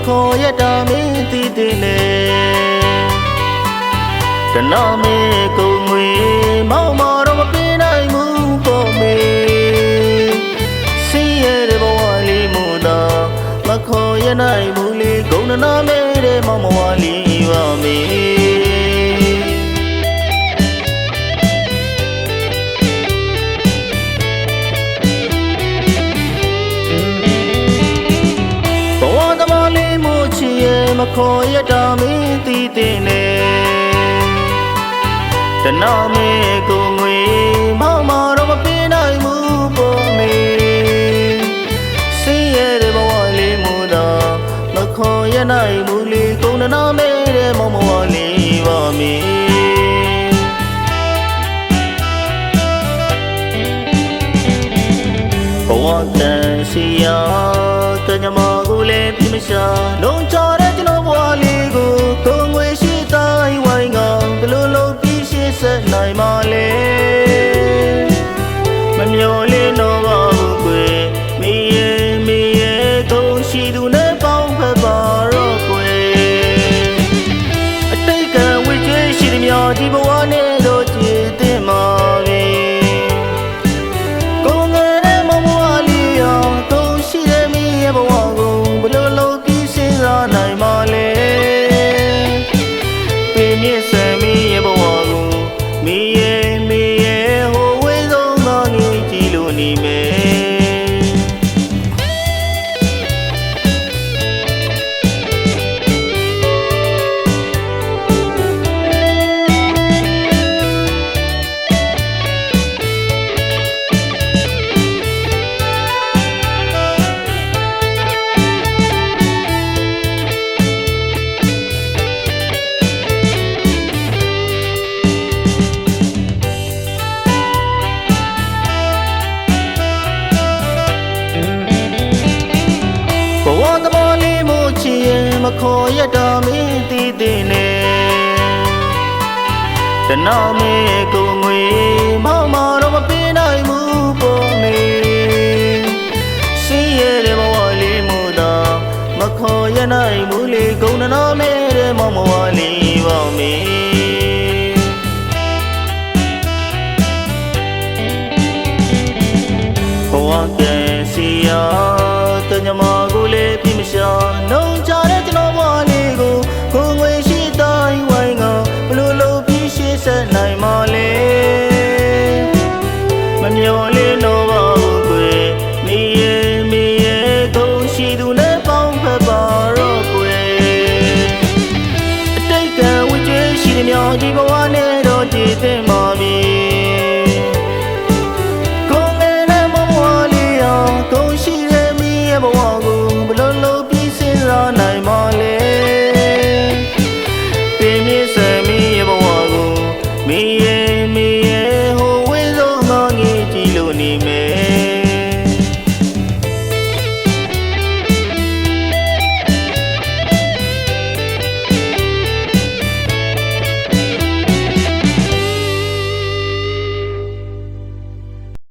ခေါ်ရတာမင်းသိတဲ့လေတနာမေကုန်ငွေမောင်မာတော့မပြေးနိုင်ဘူးပေါ့မေစင်းရဲတဲ့ဘဝလေးမူတာမခေါ်ရနိုင်ဘူးလေကုန်နာမေတဲ့မောင်မဝလေးပါမေမခေါ်ရတာမင်းသိတဲ့လေတနာမေကိုငွေမောင်မာတော့မပြေးနိုင်ဘူးပေါ့မေစင်းရဲတဲ့ဘဝလေးမူတာမခေါ်ရနိုင်ဘူးလေကုန်နာမေတဲ့မောင်မဝလေးပါမေဘဝတန်စီယာတညမကိုလည်းပြမရှာလုံးချတဲ့ကျွန်တော်ဘဝလေးကိုကိုငွေရှိတိုင်းဝိုင်းကဘလို့လုံးပြီးရှေ့ဆက်နိုင်ပါလေမမျော်လင့်တော့ပါဘူးကွယ်မေရဲ့ကုန်ရှိသူနဲ့ပေါင်းဖက်ပါတော့ကွယ်အတိတ်ကဝိကျွေးရှိသည်များဒီဘဝနဲ့တော့ကြည်တင်ပါပြီဘဝကိုဘလို့လုံးပြီးစဉ်းစားနိုင်ပါလေပြင်းမြင့်ဆံမီးရဲ့ဘဝကိုမီးရဲ့ဟိုဝေးဆုံးသောငေးကြည့်လို့နေမယ်မခေါ်ရတာမင်းသိတဲ့လေတနာမေကိုငွေမောင်မာတော့မပြေးနိုင်ဘူးပေါ့မေစင်းရဲတဲ့ဘဝလေးမူတာမခေါ်ရနိုင်ဘူးလေကုန်နာမေတဲ့မောင်မဝလေးပါမေဘဝကဲစီယာတညမကိုလည်းပြမရှာလုံးချတဲ့ကျွန်တော်ဘဝလေးကိုကိုငွေရှိတိုင်းဝိုင်းကဘလို့လို့ပြီးရှေ့ဆက်နိုင်ပါလေမမျော်လင့်တော့ပါဘူးကွယ်မေရဲ့ကုန်ရှိသူနဲ့ပေါင်းဖက်ပါတော့ကွယ်အတိတ်ကဝိကျွေးရှိသည်များဒီဘဝနဲ့တော့တည်တင်ပါပြီကုန်ရှိတဲ့မီးရဲ့ဘဝကိုဘလို့လို့ပြီးစဉ်းစားနိုင်ပါလေပြင်းမြင့်ဆံမီးရဲ့ဘဝကိုမီးရဲ့